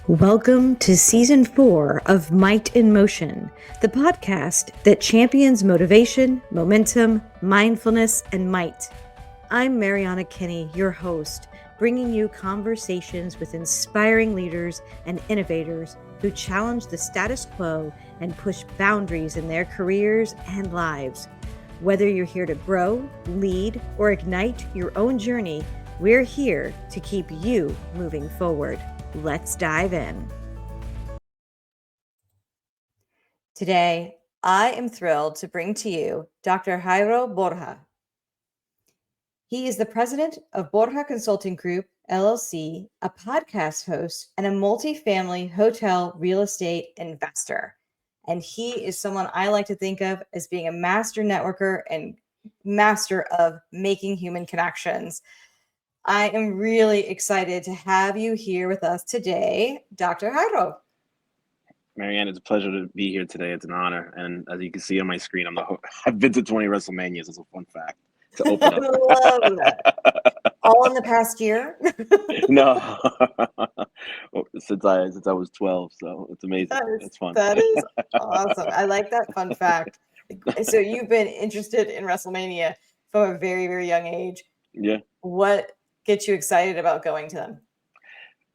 Welcome to Season 4 of Might in Motion, the podcast that champions motivation, momentum, mindfulness, and might. I'm Mariana Kinney, your host, bringing you conversations with inspiring leaders and innovators who challenge the status quo and push boundaries in their careers and lives. Whether you're here to grow, lead, or ignite your own journey, we're here to keep you moving forward. Let's dive in. Today, I am thrilled to bring to you Dr. Jairo Borja. He is the president of Borja Consulting Group, LLC, a podcast host, and a multifamily hotel real estate investor. And he is someone I like to think of as being a master networker and master of making human connections. I am really excited to have you here with us today, Dr. Jairo. Marianne, it's a pleasure to be here today. It's an honor. And as you can see on my screen, I've been to 20 WrestleManias as a fun fact to open up. I love that. All in the past year? No, since I was 12, so it's amazing. It's fun. That is awesome. I like that fun fact. So you've been interested in WrestleMania from a very, very young age. Yeah. What gets you excited about going to them?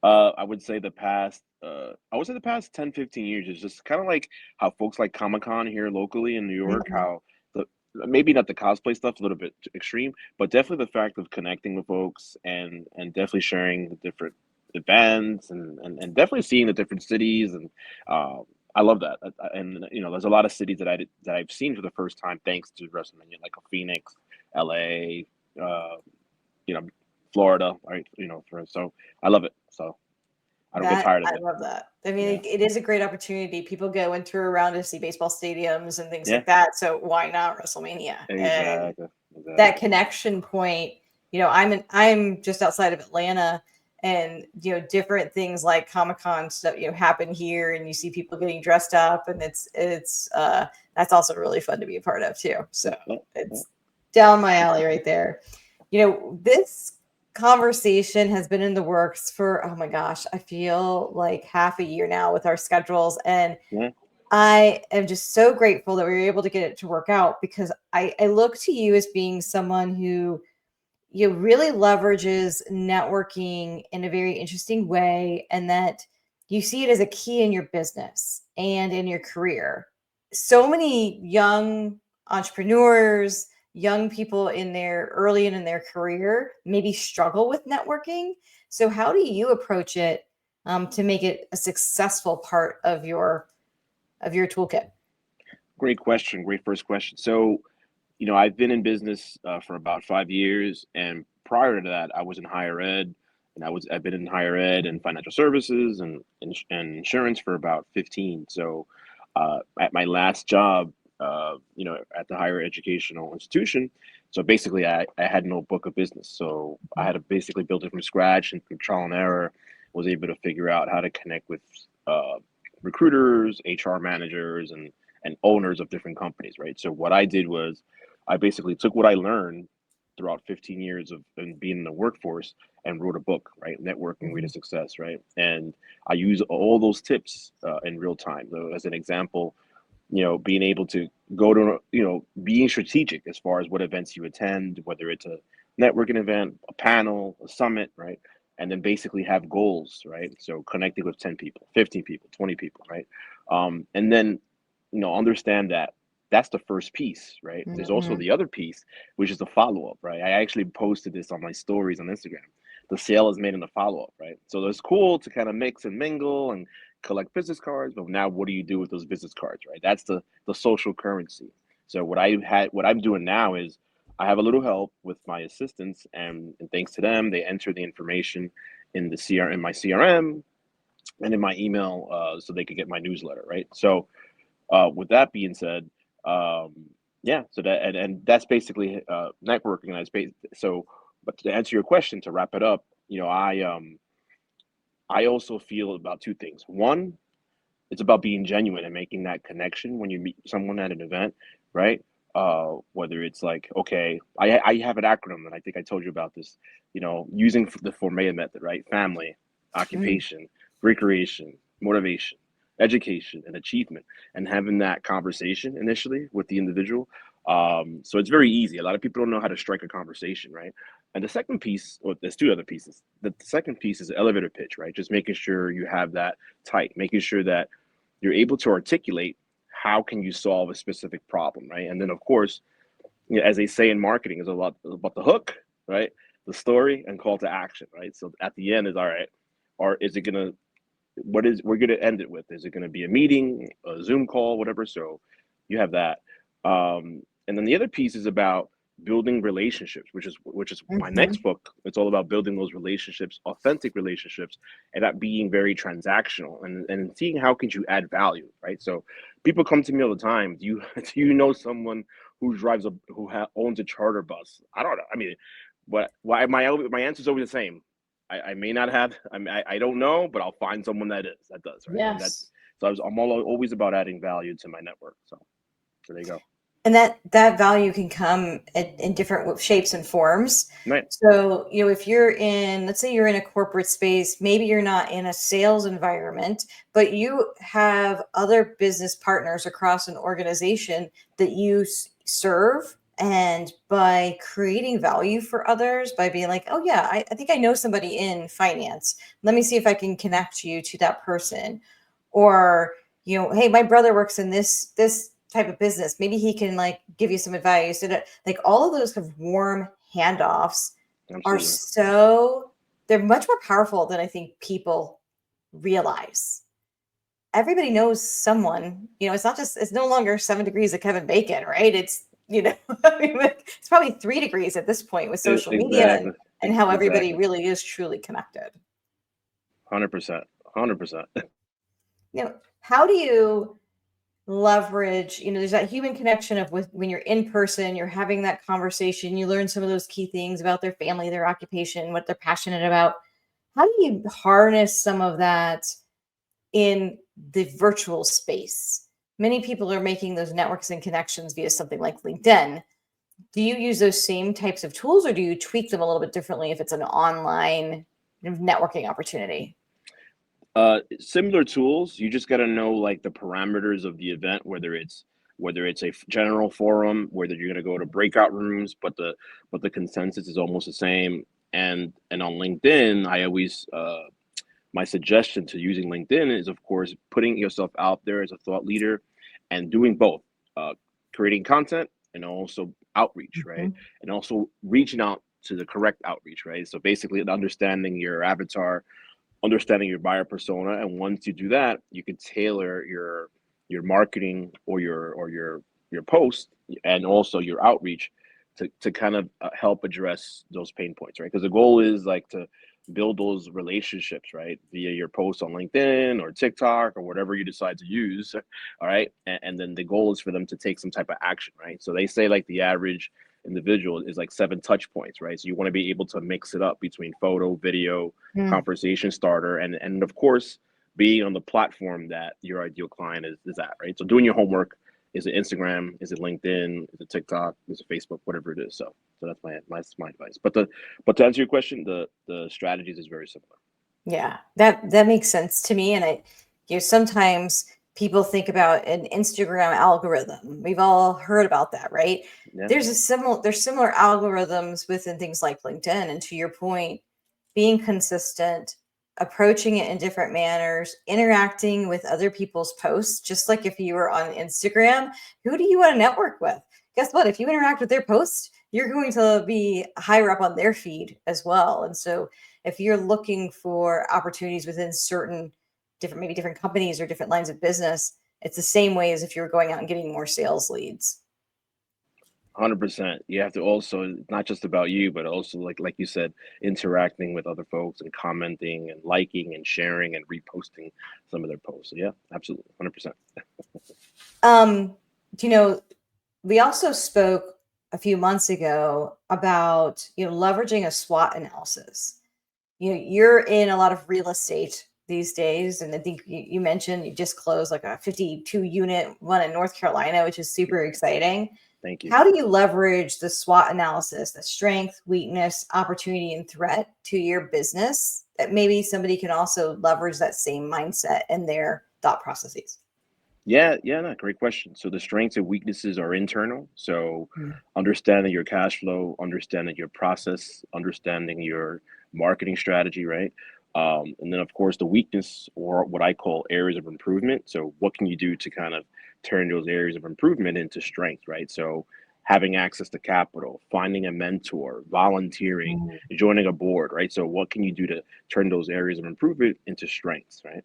I would say the past 10, 15 years is just kind of like how folks like Comic-Con here locally in New York, how maybe not the cosplay stuff, a little bit extreme, but definitely the fact of connecting with folks and definitely sharing the different events and definitely seeing the different cities. And I love that. And there's a lot of cities that I've seen for the first time thanks to WrestleMania, like Phoenix, LA, Florida, right? So I love it. So I don't get tired of it. I love that. I mean, it is a great opportunity. People go and tour around to see baseball stadiums and things like that. So why not WrestleMania? Exactly. That connection point. I'm just outside of Atlanta, and different things like Comic-Con stuff happen here, and you see people getting dressed up, and it's that's also really fun to be a part of too. So it's down my alley right there. This conversation has been in the works for, oh my gosh, I feel like half a year now with our schedules. And I am just so grateful that we were able to get it to work out, because I look to you as being someone who really leverages networking in a very interesting way, and that you see it as a key in your business and in your career. So many young entrepreneurs, young people early in their career maybe struggle with networking. So how do you approach it to make it a successful part of your toolkit? Great question. Great first question. So, I've been in business for about 5 years, and prior to that, I was in higher ed, and I've been in higher ed and financial services and insurance for about 15. So, at my last job, at the higher educational institution. So basically, I had no book of business. So I had to basically build it from scratch, and through trial and error, was able to figure out how to connect with recruiters, HR managers, and owners of different companies, right? So what I did was I basically took what I learned throughout 15 years of being in the workforce and wrote a book, right? Networking Way to Success, right? And I use all those tips in real time. So as an example, being able to go to, being strategic as far as what events you attend, whether it's a networking event, a panel, a summit, right? And then basically have goals, right? So connecting with 10 people, 15 people, 20 people, right? And then, understand that that's the first piece, right? There's also the other piece, which is the follow-up, right? I actually posted this on my stories on Instagram. The sale is made in the follow-up, right? So it's cool to kind of mix and mingle and collect business cards, but now what do you do with those business cards, right? That's the social currency. So what I'm doing now is I have a little help with my assistants, and thanks to them, they enter the information in my CRM and in my email, so they could get my newsletter, right? So with that being said, so that and that's basically networking. But to answer your question, to wrap it up, I also feel about two things. One, it's about being genuine and making that connection when you meet someone at an event, right? Whether it's like, okay, I have an acronym, and I think I told you about this, using the Formea method, right? Family, occupation, recreation, motivation, education, and achievement, and having that conversation initially with the individual. So it's very easy. A lot of people don't know how to strike a conversation, right? And the second piece, or there's two other pieces. The second piece is the elevator pitch, right? Just making sure you have that tight, making sure that you're able to articulate how can you solve a specific problem, right? And then of course, you know, as they say in marketing, is a lot about the hook, right? The story and call to action, right? So at the end is all right, or is it gonna we're gonna end it with? Is it gonna be a meeting, a Zoom call, whatever? So you have that. And then the other piece is about building relationships, which is my Mhm. next book. It's all about building those relationships, authentic relationships, and not being very transactional, and seeing how can you add value, right? So people come to me all the time. Do you do you know someone who drives owns a charter bus? I don't know. I mean, what why my answer is always the same. I may not have. I mean, I don't know, but I'll find someone that does, right? And that's Yes. so I'm always about adding value to my network. So there you go. And that value can come in different shapes and forms. Right. So, if you're in, let's say you're in a corporate space, maybe you're not in a sales environment, but you have other business partners across an organization that you serve. And by creating value for others, by being like, oh yeah, I think I know somebody in finance. Let me see if I can connect you to that person. Or, hey, my brother works in this type of business. Maybe he can like give you some advice. And like all of those kind of warm handoffs are Absolutely. they're much more powerful than I think people realize. Everybody knows someone. It's no longer 7 degrees of Kevin Bacon, right? It's, I mean, it's probably 3 degrees at this point with social media Exactly. and how everybody Exactly. really is truly connected. 100%. 100%. How do you leverage, there's that human connection of when you're in person, you're having that conversation, you learn some of those key things about their family, their occupation, what they're passionate about. How do you harness some of that in the virtual space? Many people are making those networks and connections via something like LinkedIn. Do you use those same types of tools, or do you tweak them a little bit differently if it's an online networking opportunity? Similar tools. You just got to know like the parameters of the event, whether it's a general forum, whether you're going to go to breakout rooms, but the consensus is almost the same. And on LinkedIn, I always my suggestion to using LinkedIn is, of course, putting yourself out there as a thought leader and doing both, uh, creating content and also outreach, right? Mhm. And also reaching out to the correct outreach, right? So basically, understanding your avatar, understanding your buyer persona, and once you do that, you can tailor your marketing or your post and also your outreach to kind of help address those pain points, right? Because the goal is like to build those relationships, right, via your posts on LinkedIn or TikTok or whatever you decide to use. All right, and then the goal is for them to take some type of action, right? So they say like the average individual is like 7 touch points, right? So you want to be able to mix it up between photo, video, Mm. conversation starter, and of course being on the platform that your ideal client is at, right? So doing your homework. Is it Instagram? Is it LinkedIn? Is it TikTok? Is it Facebook? Whatever it is. So that's my advice. But to answer your question, the strategies is very similar. Yeah, that makes sense to me. And sometimes people think about an Instagram algorithm. We've all heard about that, right? Yeah, There's similar algorithms within things like LinkedIn. And to your point, being consistent, approaching it in different manners, interacting with other people's posts, just like if you were on Instagram, who do you want to network with? Guess what? If you interact with their posts, you're going to be higher up on their feed as well. And so if you're looking for opportunities within certain maybe different companies or different lines of business, it's the same way as if you're going out and getting more sales leads. 100%. You have to also not just about you, but also like you said, interacting with other folks and commenting and liking and sharing and reposting some of their posts. So yeah, absolutely, 100%. Um, you know, we also spoke a few months ago about, leveraging a SWOT analysis. You're in a lot of real estate these days, and I think you mentioned you just closed like a 52 unit one in North Carolina, which is super exciting. Thank you. How do you leverage the SWOT analysis, the strength, weakness, opportunity, and threat to your business that maybe somebody can also leverage that same mindset in their thought processes? Yeah, no, great question. So the strengths and weaknesses are internal. So Mm. understanding your cash flow, understanding your process, understanding your marketing strategy, right? And then of course the weakness, or what I call areas of improvement. So what can you do to kind of turn those areas of improvement into strength, right? So having access to capital, finding a mentor, volunteering, Mm. joining a board, right? So what can you do to turn those areas of improvement into strengths, right?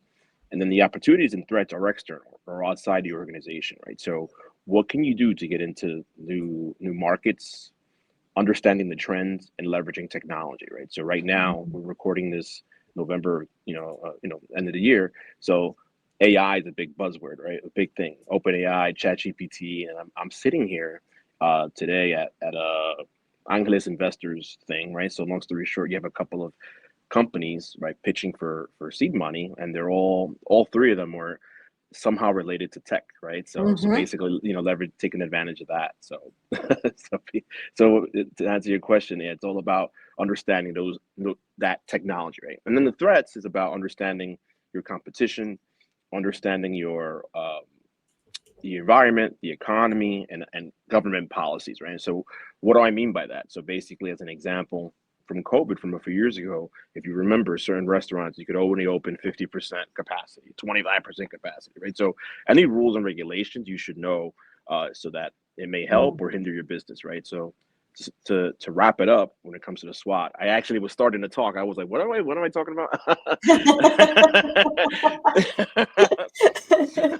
And then the opportunities and threats are external or outside the organization, right? So what can you do to get into new markets, understanding the trends and leveraging technology, right? So right now we're recording this November, end of the year. So AI is a big buzzword, right? A big thing. Open AI, Chat GPT, and I'm sitting here today at a Angeles investors thing, right? So long story short, you have a couple of companies, right, pitching for seed money, and they're all three of them were somehow related to tech, right? So Mhm. basically, leverage taking advantage of that. So so so to answer your question, yeah, it's all about understanding that technology, right? And then the threats is about understanding your competition, understanding your the environment, the economy, and government policies, right? So what do I mean by that? So basically, as an example, from COVID from a few years ago, if you remember, certain restaurants you could only open 50% capacity, 25% capacity, right? So any rules and regulations you should know, so that it may help Mm. or hinder your business, right? So to wrap it up, when it comes to the SWOT, I actually was starting to talk. I was like, what am I talking about?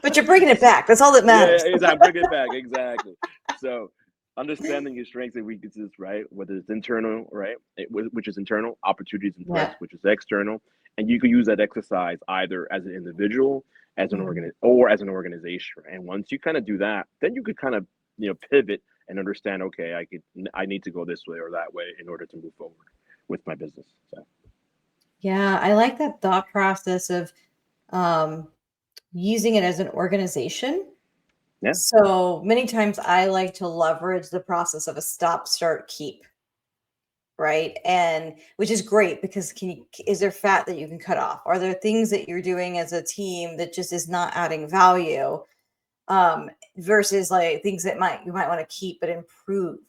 But you're bringing it back. That's all that Yeah, matters. exactly. Bring it back. Exactly. So, understanding your strengths and weaknesses, right? Whether it's internal, right, which is internal, opportunities and threats, Yeah. which is external, and you can use that exercise either as an individual, as an Mhm. or as an organization. Right? And once you kind of do that, then you could kind of pivot and understand. Okay, I need to go this way or that way in order to move forward with my business. So Yeah, I like that thought process of um, using it as an organization. yeah, So many times I like to leverage the process of a stop, start, keep, right? And which is great because is there fat that you can cut off? Are there things that you're doing as a team that just is not adding value? Versus like things that you might want to keep but improve,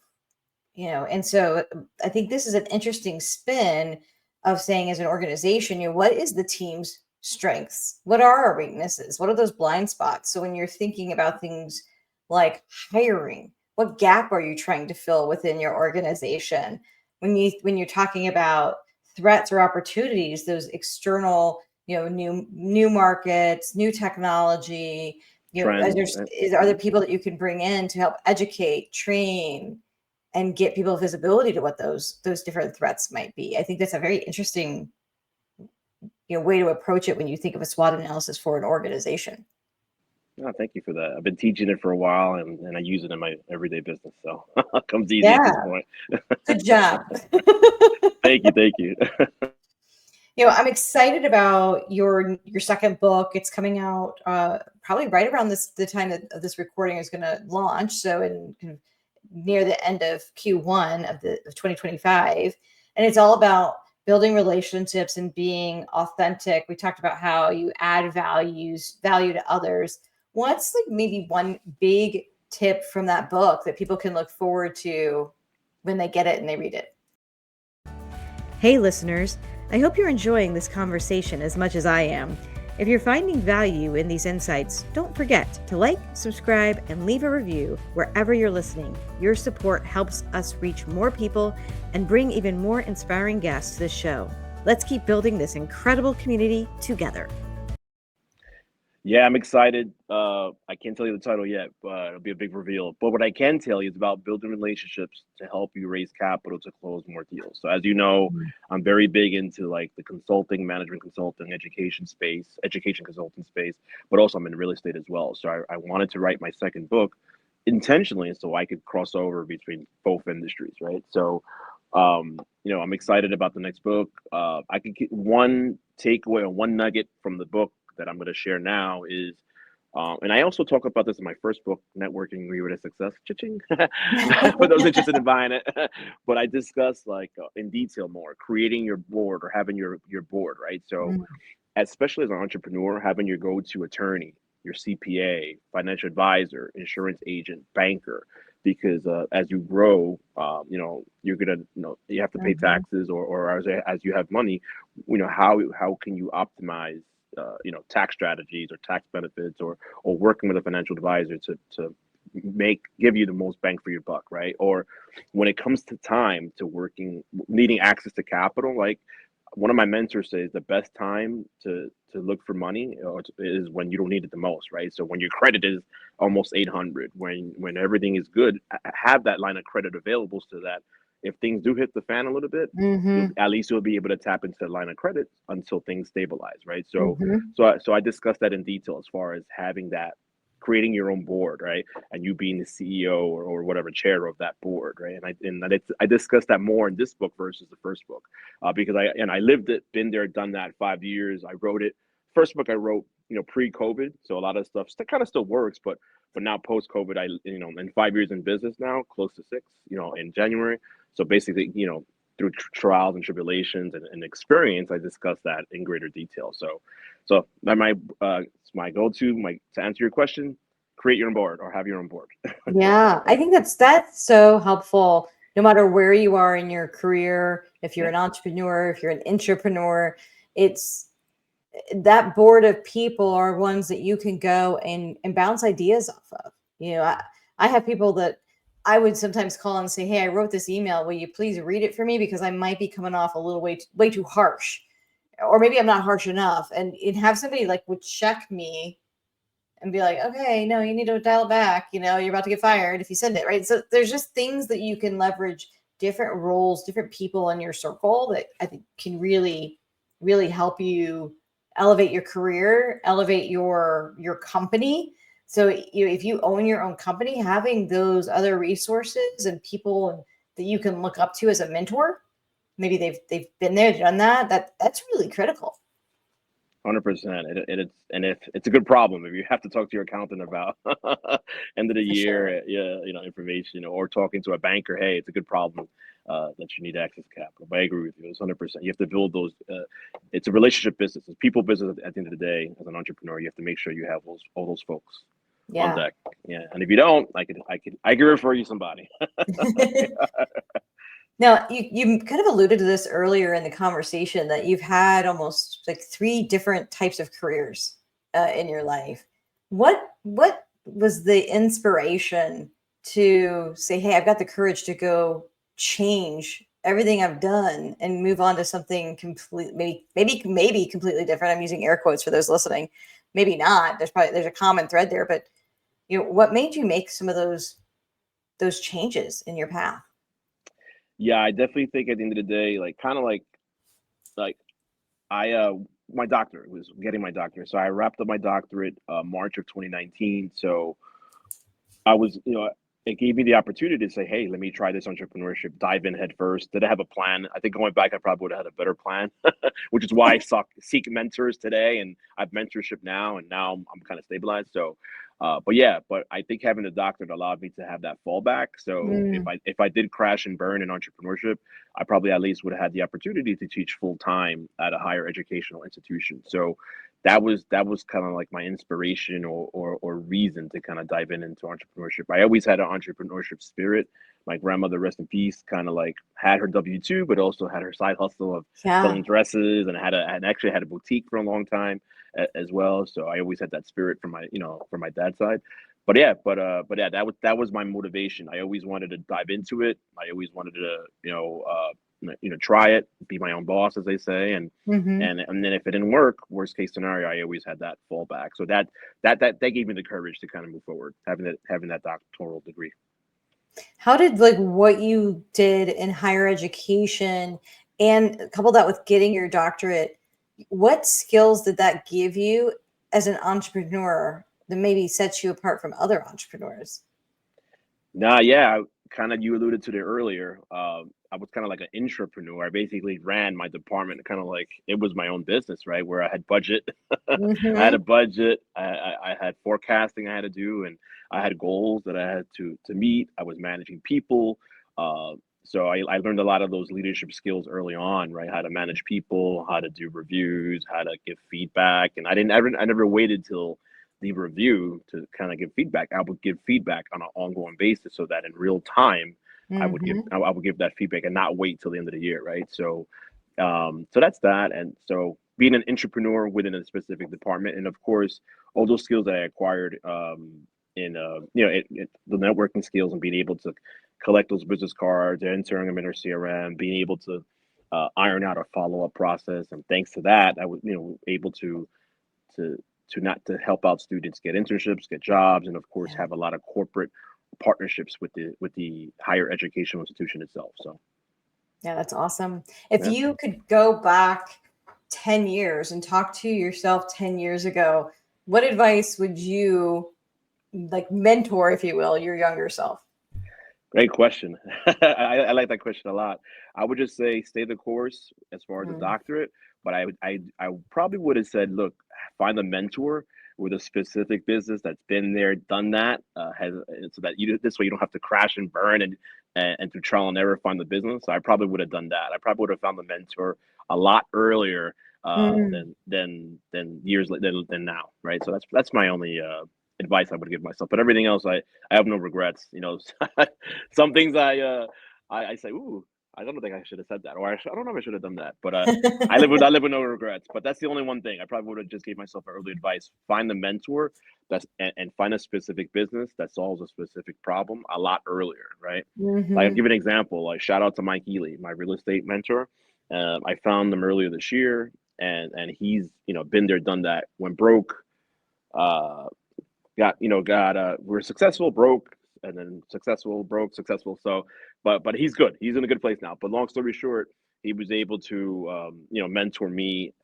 and so I think this is an interesting spin of saying, as an organization, what is the team's strengths, what are our weaknesses, what are those blind spots? So when you're thinking about things like hiring, what gap are you trying to fill within your organization? When you're talking about threats or opportunities, those external, new markets, new technology, trends. are there people that you can bring in to help educate, train, and get people visibility to what those different threats might be? I think that's a very interesting, way to approach it when you think of a SWOT analysis for an organization. No, thank you for that. I've been teaching it for a while, and I use it in my everyday business, so it comes easy at this Yeah, point. good job. Thank you. I'm excited about your second book. It's coming out probably right around the time that of this recording is going to launch. So in kind of near the end of Q1 of 2025, and it's all about building relationships and being authentic. We talked about how you add value to others. What's like maybe one big tip from that book that people can look forward to when they get it and they read it? Hey, listeners, I hope you're enjoying this conversation as much as I am. If you're finding value in these insights, don't forget to like, subscribe, and leave a review wherever you're listening. Your support helps us reach more people and bring even more inspiring guests to the show. Let's keep building this incredible community together. Yeah, I'm excited. I can't tell you the title yet, but it'll be a big reveal. But what I can tell you is about building relationships to help you raise capital to close more deals. So as you know, I'm very big into like the consulting, management consulting, education consulting space, but also I'm in real estate as well. So I wanted to write my second book intentionally so I could cross over between both industries, right? So I'm excited about the next book. I could get one takeaway or one nugget from the book that I'm going to share now is And I also talk about this in my first book, Networking Rewrite to Success, cha-ching, for those interested in buying it. But I discuss like in detail more, creating your board or having your board, right? So Mm, especially as an entrepreneur, having your go-to attorney, your CPA, financial advisor, insurance agent, banker, because as you grow, you're gonna, you have to pay mhm, taxes, or as you have money, how can you optimize, tax strategies or tax benefits, or working with a financial advisor to give you the most bang for your buck, right? Or when it comes to time to working, needing access to capital, like one of my mentors says the best time to look for money is when you don't need it the most, right? So when your credit is almost 800, when everything is good, have that line of credit available so that if things do hit the fan a little bit, mhm, you'll be able to tap into the line of credit until things stabilize, right? So mhm. so I discussed that in detail as far as having that, creating your own board, right? And you being the CEO or whatever chair of that board, right? I discussed that more in this book versus the first book, because I lived it, been there, done that 5 years. I wrote it. First book I wrote, pre-COVID, so a lot of stuff kind of still works, but now post-COVID, in 5 years in business now, close to six, in January. So basically, through trials and tribulations and experience, I discussed that in greater detail. So that my go-to, to answer your question, create your own board or have your own board. Yeah, I think that's so helpful. No matter where you are in your career, if you're Yeah, an entrepreneur, if you're an intrapreneur, it's that board of people are ones that you can go and bounce ideas off of. I have people that I would sometimes call and say, "Hey, I wrote this email. Will you please read it for me because I might be coming off a little way too harsh, or maybe I'm not harsh enough." And have somebody like would check me and be like, "Okay, no, you need to dial it back. You're about to get fired if you send it right." So there's just things that you can leverage, different roles, different people in your circle that I think can really, really help you elevate your career, elevate your company. So if you own your own company, having those other resources and people that you can look up to as a mentor, maybe they've been there, done that's really critical. 100%. If it's a good problem if you have to talk to your accountant about end of the For sure. year, yeah, information, or talking to a banker. Hey, it's a good problem that you need access to capital. But I agree with you. It's 100%. You have to build those. It's a relationship business. It's people business. At the end of the day, as an entrepreneur, you have to make sure you have all those folks on Yeah. deck. Yeah, and if you don't, I could refer you somebody. Now, you kind of alluded to this earlier in the conversation that you've had almost like three different types of careers in your life. What was the inspiration to say, "Hey, I've got the courage to go change everything I've done and move on to something complete, maybe completely different." I'm using air quotes for those listening. Maybe not. There's a common thread there, but what made you make some of those changes in your path? Yeah, I definitely think at the end of the day, like kind of like I my doctorate was getting my doctorate. So I wrapped up my doctorate March of 2019. So I was, it gave me the opportunity to say, hey, let me try this entrepreneurship, dive in head first. Did I have a plan? I think going back, I probably would have had a better plan, which is why I seek mentors today, and I have mentorship now, and now I'm kind of stabilized. So, but yeah, but I think having a doctorate allowed me to have that fallback. So if Mm, I did crash and burn in entrepreneurship, I probably at least would have had the opportunity to teach full time at a higher educational institution. So that was kind of like my inspiration or reason to kind of dive into entrepreneurship. I always had an entrepreneurship spirit. My grandmother, rest in peace, kind of like had her W-2, but also had her side hustle of yeah. selling dresses, and actually had a boutique for a long time as well. So I always had that spirit from my dad's side. But yeah, that was my motivation. I always wanted to dive into it. I always wanted to try it, be my own boss, as they say, and Mhm. and then if it didn't work, worst case scenario, I always had that fallback. So that gave me the courage to kind of move forward, having that doctoral degree. How did like what you did in higher education and couple that with getting your doctorate, what skills did that give you as an entrepreneur that maybe sets you apart from other entrepreneurs? Nah, yeah, kind of you alluded to it earlier. I was kind of like an intrapreneur. I basically ran my department, kind of like it was my own business, right? Where I had budget, I had a Mhm. budget, I had forecasting I had to do, and I had goals that I had to meet. I was managing people. So I learned a lot of those leadership skills early on, right? How to manage people, how to do reviews, how to give feedback. And I never waited till the review to kind of give feedback. I would give feedback on an ongoing basis so that in real time I would give that feedback and not wait till the end of the year, right? So so that's that. And so being an entrepreneur within a specific department, and of course, all those skills that I acquired in the networking skills and being able to collect those business cards, entering them in our CRM, being able to iron out a follow up process, and thanks to that, I was able to to help out students get internships, get jobs, and of course Yeah. have a lot of corporate partnerships with the higher educational institution itself. So Yeah, that's awesome. If yeah. you could go back 10 years and talk to yourself 10 years ago, what advice would you like mentor, if you will, your younger self? Great question. I like that question a lot. I would just say stay the course as far as a Mm. doctorate, but I probably would have said, look, find a mentor with a specific business that's been there, done that, has so that you this way you don't have to crash and burn and through trial and error find the business. So I probably would have done that. I probably would have found the mentor a lot earlier Mm. than than now, right? So that's my only advice I would give myself. But everything else, I have no regrets. Some things I say, ooh, I don't think I should have said that, or I don't know if I should have done that. But I live with no regrets. But that's the only one thing I probably would have just gave myself early advice: find a mentor and find a specific business that solves a specific problem a lot earlier, right? Like I'll Hmm. give an example. Like shout out to Mike Ely, my real estate mentor. I found him earlier this year, and he's been there, done that. Went broke. Uh, got we're successful, broke, and then successful, broke, successful. So but he's good, he's in a good place now. But long story short, he was able to mentor me,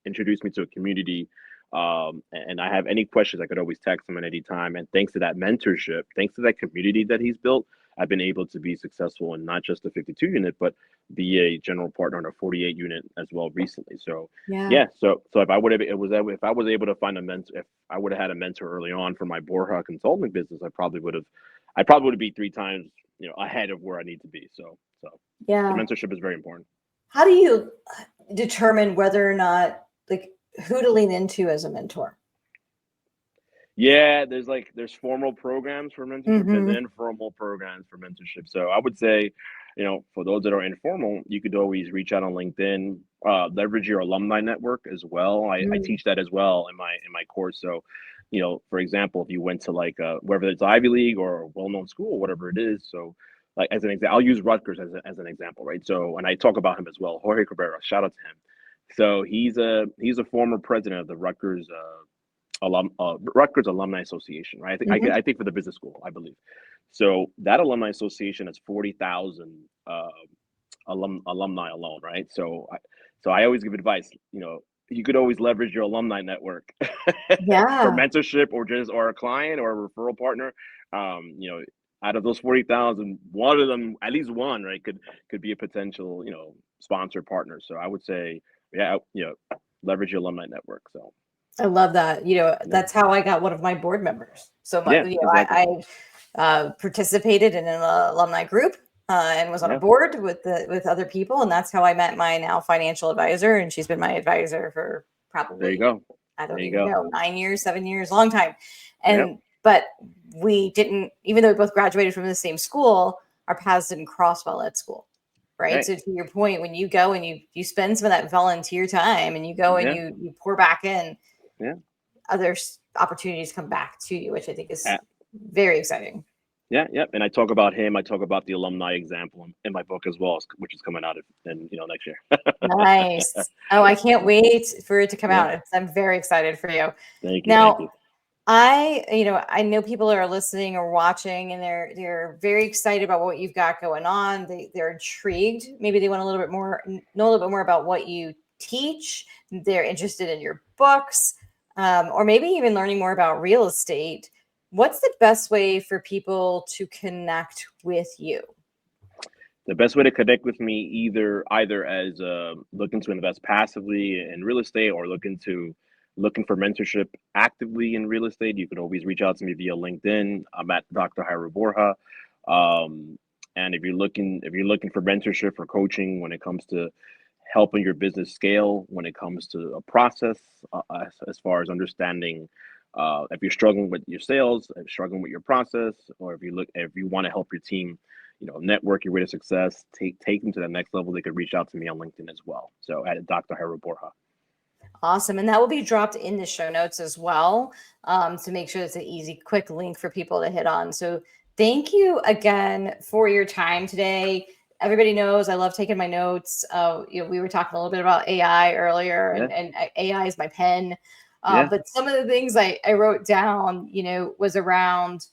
introduce me to a community, and I have any questions I could always text him at any time. And thanks to that mentorship, thanks to that community that he's built, I've been able to be successful in not just the 52 unit but be a general partner on a 48 unit as well recently. So Yeah. yeah, so if I would have it was if I was able to find a mentor, if I would have had a mentor early on for my Borja Consulting business, I probably would have be 3 times ahead of where I need to be. So the Yeah. mentorship is very important. How do you determine whether or not, like, who to lean into as a mentor? Yeah, there's formal programs for mentorship, there's Hmm. informal programs for mentorship. So I would say, for those that are informal, you could always reach out on LinkedIn, leverage your alumni network as well. I Mm. teach that as well in my course. So, for example, if you went to like whether it's Ivy League or a well-known school, whatever it is. So like as an example, I'll use Rutgers as an example, right? So and I talk about him as well, Jorge Cabrera, shout out to him. So he's a former president of the Rutgers Rutgers Alumni Association, right? Mhm. I think for the business school, I believe. So that alumni association has 40,000 alumni alone, right? So I always give advice. You could always leverage your alumni network for Yeah. mentorship or a client or a referral partner. Um, you know, Out of those 40,000, one of them, at least one, right, could be a potential sponsor partner. So I would say, yeah, leverage your alumni network. So I love that. yeah, That's how I got one of my board members. So yeah, exactly. I participated in an alumni group and was on a Yeah. board with other people, and that's how I met my now financial advisor, and she's been my advisor for There you probably, go. I There don't you even go. know, 9 years, 7 years, long time. Yep. And but we didn't, even though we both graduated from the same school, our paths didn't cross while at school. Right. Right. So to your point, when you go and you spend some of that volunteer time and you go and Yeah. you pour back in, Yeah. other opportunities come back to you, which I think is Uh, very exciting. yeah. Yep. And I talk about him. I talk about the alumni example in my book as well, which is coming out in next year. Nice. Oh, I can't Yeah. wait for it to come Yeah. out. I'm very excited for you. Thank you. Thank Now, you. I know people are listening or watching, and they're very excited about what you've got going on. They're intrigued. Maybe they want a little bit more, know a little bit more about what you teach. They're interested in your books, or maybe even learning more about real estate. What's the best way for people to connect with you? The best way to connect with me, either as looking to invest passively in real estate or looking to looking for mentorship actively in real estate, you can always reach out to me via LinkedIn. I'm at Dr. Jairo Borja. And if you're looking for mentorship or coaching when it comes to helping your business scale, when it comes to a process, as far as understanding, if you're struggling with your sales, if you're struggling with your process, or if you want to help your team, network your way to success, take them to the next level, they could reach out to me on LinkedIn as well. So at Dr. Jairo Borja. Awesome. And that will be dropped in the show notes as well, to make sure it's an easy, quick link for people to hit on. So thank you again for your time today. Everybody knows I love taking my notes. We were talking a little bit about AI earlier, Yeah. and AI is my pen. Yeah. But some of the things I wrote down, was around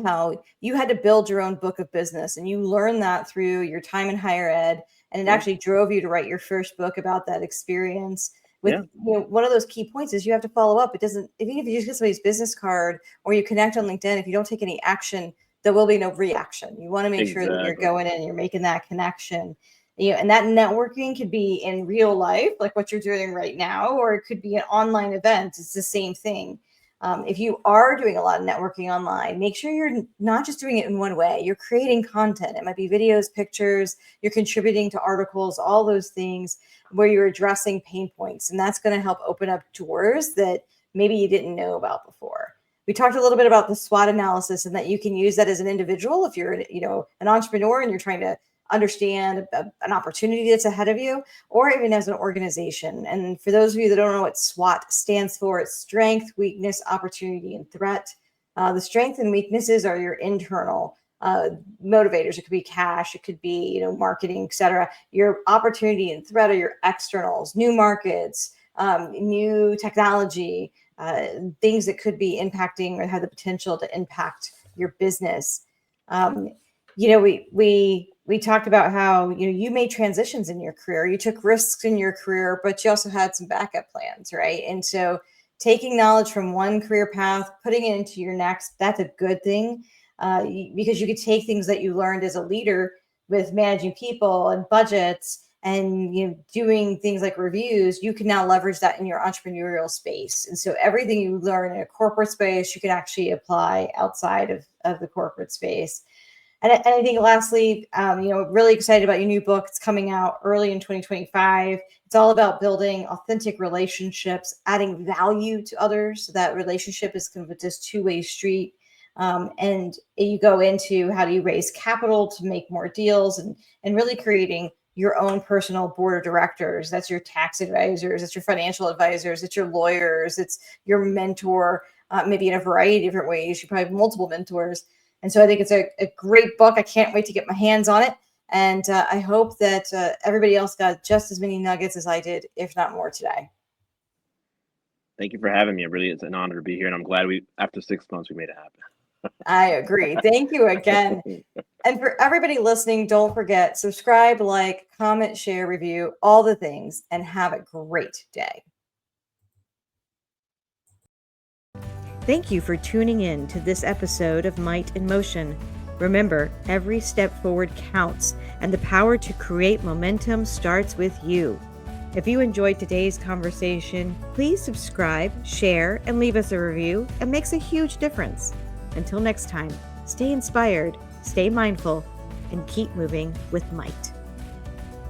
how you had to build your own book of business, and you learned that through your time in higher ed, and it Yeah. actually drove you to write your first book about that experience. With Yeah. one of those key points is you have to follow up. It doesn't, even if you just get somebody's business card or you connect on LinkedIn, if you don't take any action, there will be no reaction. You want to make sure that you're Exactly. going in and you're making that connection. And that networking could be in real life, like what you're doing right now, or it could be an online event. It's the same thing. If you are doing a lot of networking online, make sure you're not just doing it in one way. You're creating content. It might be videos, pictures, you're contributing to articles, all those things where you're addressing pain points. And that's going to help open up doors that maybe you didn't know about before. We talked a little bit about the SWOT analysis, and that you can use that as an individual if you're, an entrepreneur and you're trying to understand an opportunity that's ahead of you, or even as an organization. And for those of you that don't know what SWOT stands for, it's strength, weakness, opportunity, and threat. The strength and weaknesses are your internal motivators. It could be cash, it could be, marketing, etc. Your opportunity and threat are your externals, new markets, new technology, things that could be impacting or have the potential to impact your business. We talked about how you made transitions in your career, you took risks in your career, but you also had some backup plans, right? And so taking knowledge from one career path, putting it into your next, that's a good thing, because you could take things that you learned as a leader with managing people and budgets and doing things like reviews. You can now leverage that in your entrepreneurial space. And so everything you learn in a corporate space, you can actually apply outside of the corporate space. And I think lastly, really excited about your new book. It's coming out early in 2025. It's all about building authentic relationships, adding value to others. So that relationship is kind of this two-way street. And you go into how do you raise capital to make more deals, and really creating your own personal board of directors. That's your tax advisors, it's your financial advisors, it's your lawyers, it's your mentor, maybe in a variety of different ways. You probably have multiple mentors. And so I think it's a great book. I can't wait to get my hands on it. And I hope that everybody else got just as many nuggets as I did, if not more, today. Thank you for having me. It's an honor to be here. And I'm glad after 6 months, we made it happen. I agree. Thank you again. And for everybody listening, don't forget, subscribe, like, comment, share, review, all the things, and have a great day. Thank you for tuning in to this episode of Might in Motion. Remember, every step forward counts, and the power to create momentum starts with you. If you enjoyed today's conversation, please subscribe, share, and leave us a review. It makes a huge difference. Until next time, stay inspired, stay mindful, and keep moving with might.